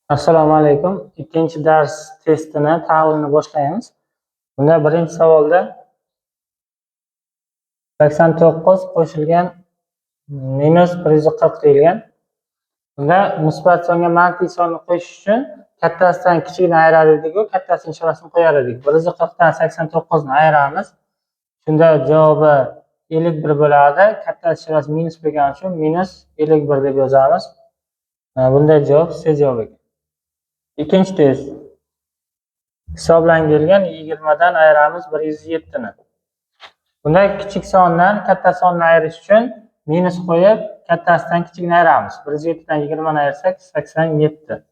Assalomu alaykum. Ikkinchi dars testini tahlilini boshlaymiz. Bunda birinchi savolda 89 qo'shilgan minus 140 deyilgan. Bunda musbat songa manfiy sonni qo'shish uchun kattasidan kichigini ayirar edik-ku, kattasining ishorasini qo'yar edik. 140 dan 89 ni ayiramiz. Shunda javobi 51 bo'ladi. Kattasi ishorasi minus bo'lgani uchun minus 51 deb yozamiz. Bunday javob C javobi. İkinci test. Hisoblangan 20 dan ayiramiz 107 ni. Bunda kichik sondan katta sonni ayirish uchun minus qo'yib, kattasidan kichigini ayiramiz. 107 dan 20 ni ayirsak 87.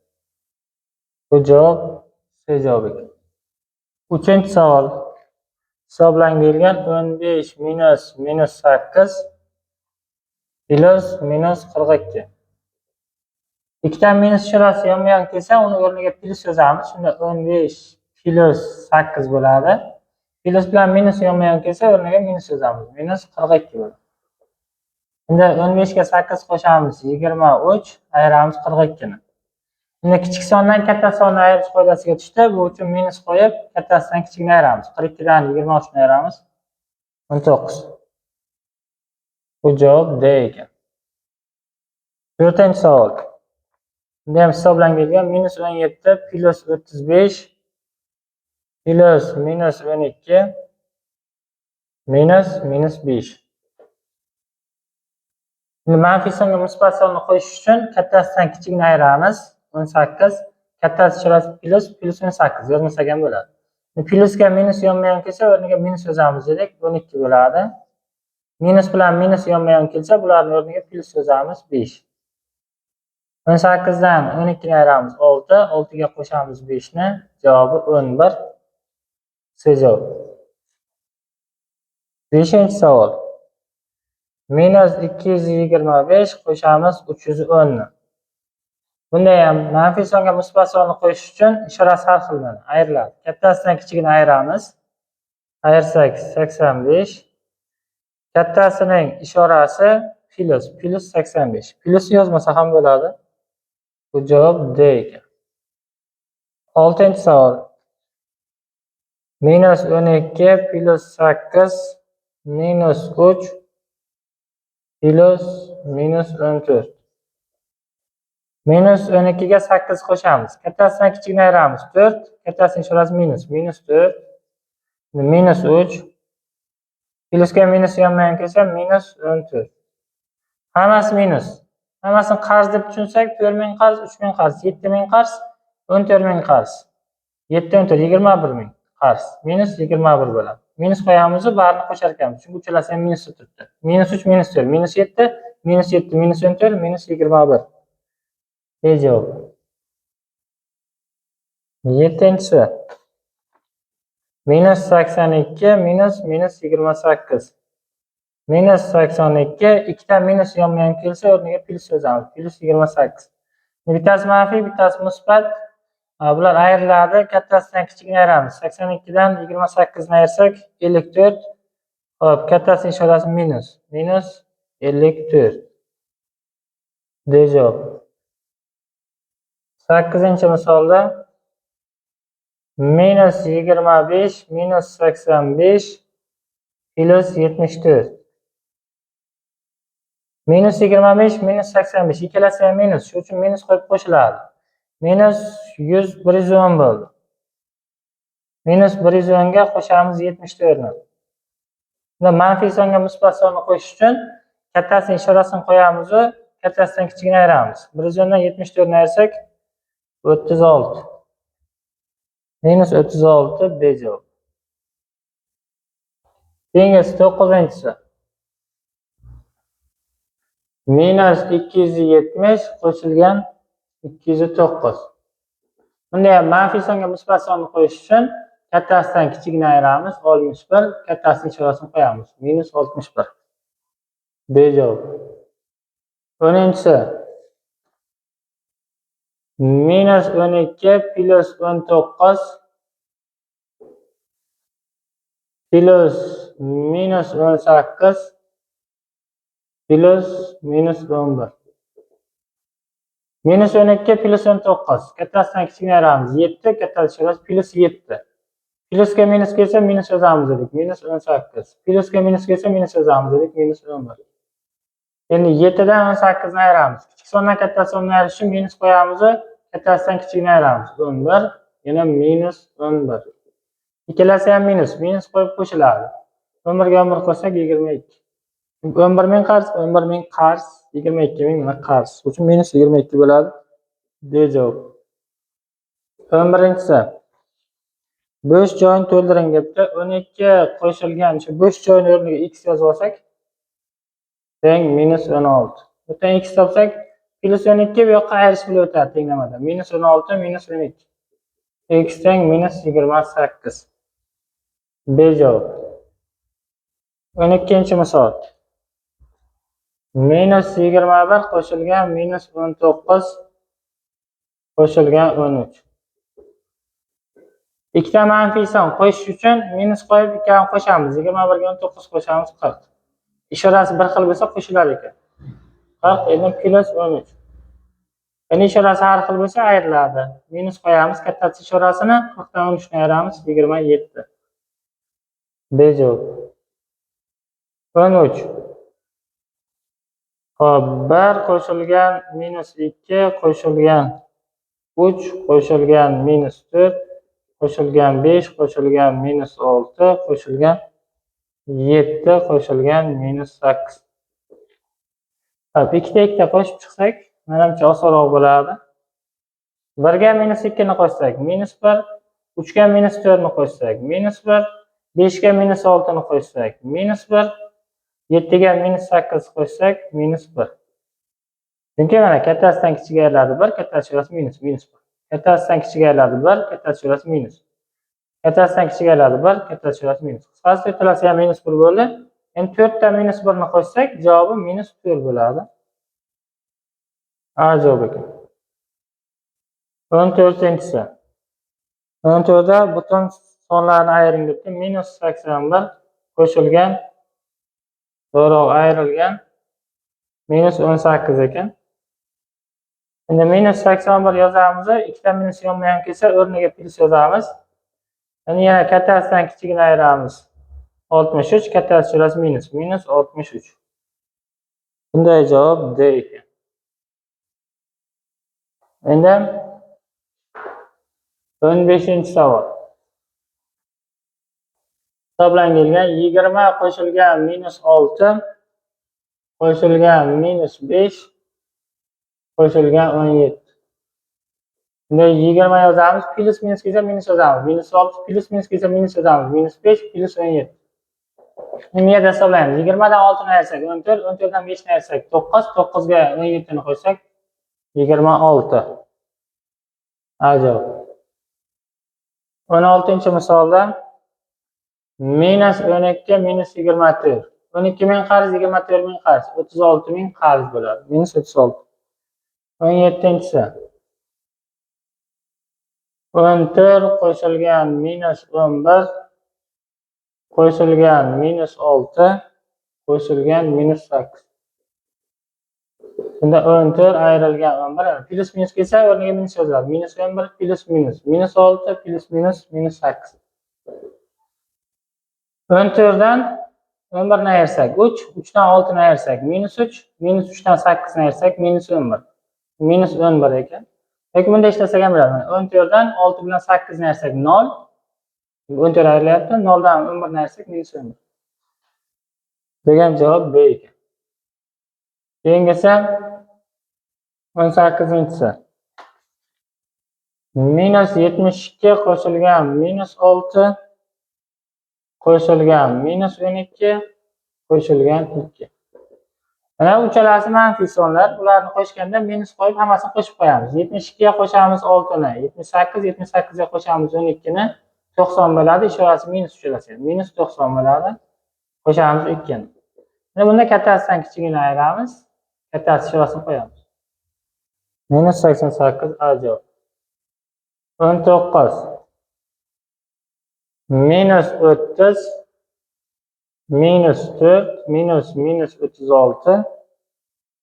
Bu javob C javobi. Uchinchi savol. Hisoblangan 15 minus 8 plus minus 42. Ikkita minus ishorasi yonma-yon kelsa, uni o'rniga plus yozamiz. Shunda 15 plus 8 bo'ladi. Plus bilan minus yonma-yon kelsa, o'rniga minus yozamiz. Minus 42 bo'ladi. Shunda 15 ga 8 qo'shamiz, 23, ayiramiz 42 ni. Shunda kichik sondan katta sonni ayirish qoidasiga tushdi. Bu uchun minus qo'yib, kattasidan kichigini ayiramiz. 42 dan 23 ni ayiramiz. 19. Bu javob D ekan. To'rtinchi savol. Bunda ham hisoblangan minus 17 plus 35 plus minus 12 minus 5. Şimdi manfiy songa musbat sonni qo'yish uchun kattasidan kichigini ayiramiz. 18. Kattasi ishorasi plus 18 yozmasak ham bo'ladi. Plusga minus yonma-yon kelsa, o'rniga minus yozamiz dedik. 12 bo'ladi. Minus bilan minus yonma-yon kelsa, bularning o'rniga plus yozamiz 5. 18 dan 12 ni ayiramiz 6, 6 ga qo'shamiz 5 ni, javobi 11. C javob. 5-savol. Minus 225 qo'shamiz 310 ni. Bunda ham manfiy songa musbat sonni qo'yish uchun ishorasi har xildan ayriladi. Kattasidan kichigini ayiramiz. Ayirsak 85. Kattasining ishorasi plus 85. Plus yozmasa ham bo'ladi. Bu javob D ekan. 6-savol. Minus 12 plus 8 minus 3 plus minus 14. Minus 12 ga 8 qo'shamiz. Kattasidan kichigini ayiramiz. 4. Kattasining ishorasi minus. Minus 4. Minus 3. Plusga minus yonma-yon kelsa minus 14. Hammasi minus. Hammasini qarz deb tushunsak 4000 qarz, 3000 qarz, 7000 qarz, 14000 qarz. 7 14 21000 qarz. Minus 21 bo'ladi. Minus qo'yamiz, barini qo'shar ekanmiz. Chunki uchalasi ham minus turibdi. Minus 3 minus 4 minus 7 minus 7 minus 14 minus 21. D javob. 7-si. Minus 82 minus 28. Minus 82, ikkita minus yonma-yon kelsa, o'rniga plus yozamiz. Plus 28. Bittasi manfiy, bittasi musbat. Bular ayriladi. Kattasidan kichigini ayiramiz. 82 dan 28 ni ayirsak 54. Xo'p, kattasining ishorasi minus. Minus 54. D javob. 8-misolda minus 25 minus 85 plus 74. Minus 25 minus 85. Ikkalasi ham minus. Shuning uchun minus qo'yib qo'shiladi. Minus 100 110 bo'ldi. Minus 110 ga qo'shamiz 74 ni. Bunda manfiy songa musbat sonni qo'yish uchun kattasining ishorasini qo'yamiz va kattasidan kichigini ayiramiz. 110 dan 74 ni ayirsak 36. Minus 36 B javob. Keyingisi 9-si. Minus 270 qo'shilgan 209. Bunda ham manfiy songa musbat sonni qo'yish uchun kattasidan kichigini ayiramiz. 61, kattasining ishorasini qo'yamiz. Minus 61. B javob. 10-si. Minus 12 plus 19 plus minus 18 plus minus 11. Minus 12 plus 19. Kattasidan kichigini ayiramiz. 7, kattasi plus 7. Plusga minus kelsa minus yozamiz dedik. Minus 18. Plusga minus kelsa minus yozamiz dedik. Minus 11. Endi 7 dan 18 ni ayiramiz. Kichik sondan katta sonni ayirish uchun minus qo'yamiz, kattasidan kichigini ayiramiz. 11, yana minus 11. Ikkalasi ham minus qo'yib qo'shiladi. 11 ga 11 qo'shsak 22. 11 ming qarz, 11 ming qarz, 22 ming mana qarz. Uchun minus 22 bo'ladi. D javob. 11-si. Bo'sh joyni to'ldiring debdi. 12 qo'shilgan shu bo'sh joyning o'rniga x yozib olsak, teng minus 16. Bu yerdan x topsak, plus 12 bu yoqqa ayirish bilan o'tadi tenglamada. Minus 16 minus 12. X teng minus 28. B javob. 12-misol. Minus 21 qo'shilgan minus 19 qo'shilgan 13. Ikkita manfiy son qo'shish uchun minus qo'yib ikkani qo'shamiz. 21 ga 19 qo'shamiz 40. Ishorasi bir xil bo'lsa qo'shilar ekan. 40 endi plus 13. Endi ishorasi har xil bo'lsa ayriladi. Minus qo'yamiz, kattasi ishorasini 40 dan 13 ni ayiramiz 27. B javob. 13. Xo'p, 1 qo'shilgan minus 2 qo'shilgan 3 qo'shilgan minus 4 qo'shilgan 5 qo'shilgan minus 6 qo'shilgan 7 qo'shilgan minus 8. Xo'p, ikkita qo'shib chiqsak, menimcha osonroq bo'ladi. 1 ga minus 2 ni qo'shsak, minus 1, 3 ga minus 4 ni qo'shsak, minus 1, 5 ga minus 6 ni qo'shsak, minus 1, 7 ga minus 8 qo'shsak, minus 1. Chunki mana kattasidan kichigiga ayriladi 1, kattasi shurasi minus 1. Kattasidan kichigiga ayriladi 1, kattasi shurasi minus. Kattasidan kichigiga ayriladi 1, kattasi shurasi minus. Qisqasi to'rtalasi ham minus 1 bo'ldi. Endi 4 dan minus 1 ni qo'shsak, javobi minus 4 bo'ladi. A javob ekan. 14-si. 14 da butun sonlarni ayiring debdi. Minus 81 qo'shilgan to'g'ri ayrilgan minus 18 ekan. Endi minus 81 yozamiz, ikkita minus yonma-yon kelsa, o'rniga plus yozamiz. Endi yana kattasidan kichigini ayiramiz. 63, kattasi shurasi minus 63. Bunday javob D ekan. Endi 15-savol. Hisoblangan 20 qo'shilgan minus 6 qo'shilgan minus 5 qo'shilgan 17. Endi 20 yozamiz, plus minus kelsa minus yozamiz. Minus 6 plus minus kelsa minus yozamiz. Minus 5 plus 17. Endi yerda hisoblaymiz. 20 dan 6 ni ayirsak 14, 14 dan 5 ni ayirsak 9, 9 ga 17 ni qo'shsak 26. A javob. 16-misolda minus 12 minus 24. 12 ming qarz, 24 ming qarz, 36 ming qarz bo'ladi. Minus 36. 17-si. 14 qo'shilgan minus 11 qo'shilgan minus 6 qo'shilgan minus 8. Bunda 14 ayrilgan 11 plus minus kelsa o'rniga minus yoziladi. Minus 11 plus minus minus 6 plus minus minus 8. 14 dan 11 ni ayirsak 3, 3 dan 6 ni ayirsak minus 3, minus 3 dan 8 ni ayirsak minus 11. Minus 11 ekan. Lekin bunda ishlasak ham bo'ladi. 14 dan 6 bilan 8 ni ayirsak 0. 14 ayrilyapti. 0 dan 11 ni ayirsak minus 11. Degan javob B ekan. Keyingisi 18-si. Minus 72 qo'shilgan minus 6 qo'shilgan minus 12 qo'shilgan 2. Mana uchalasi manfiy sonlar. Ularni qo'shganda minus qo'yib hammasini qo'shib qo'yamiz. 72 ga qo'shamiz 6 ni, 78 ga qo'shamiz 12 ni, 90 bo'ladi. Ishorasi minus uchalasi. Minus 90 bo'ladi. Qo'shamiz 2 ni. Endi bunda kattasidan kichigini ayiramiz. Kattasi ishorasini qo'yamiz. Minus 88 A javob. 19. Minus 30 minus 4 minus 36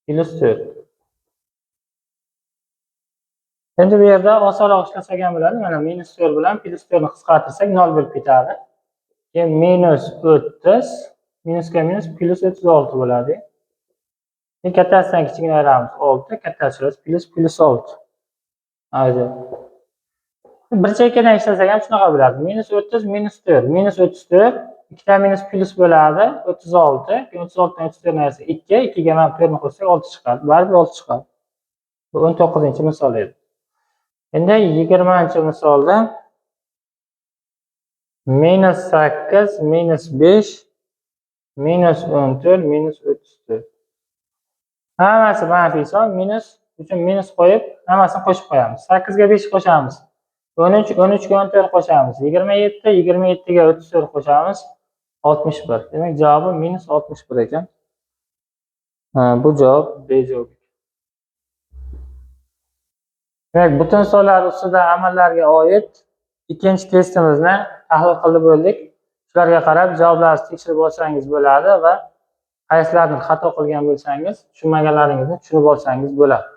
plus 4. Endi bu yerda osonroq ishlasak ham bo'ladi. Mana -4 bilan +4 ni qisqartirsak 0 bo'lib ketadi. Keyin -30 minusga minus +36 bo'ladi. Keyin kattasidan kichigini ayiramiz 6, kattasi +6. Haydi. Bir chekkadan ishlasak ham shunaqa bo'ladi. -30 -4, -34, ikkita minus plus bo'ladi 36. Keyin 36 dan 34 ni ayirsak 2, 2 ga mana 4 ni qo'shsak 6 chiqadi. Baribir 6 chiqadi. Bu 19-misol edi. Endi 20-misolda -8, -5, -14, -34. Hammasi manfiy son, minus uchun minus qo'yib, hammasini qo'shib qo'yamiz. 8 ga 5 qo'shamiz. 13, 13 ga 14 qo'shamiz. 27, 27 ga 34 qo'shamiz. 61. Demak, javobi -61 ekan. Bu javob B javob. Demak, butun sonlar ustida amallarga oid ikkinchi testimizni tahlil qilib bo'ldik. Shularga qarab javoblaringizni tekshirib olsangiz bo'ladi va qaysilarni xato qilgan bo'lsangiz, tushunmaganlaringizni tushunib olsangiz bo'ladi.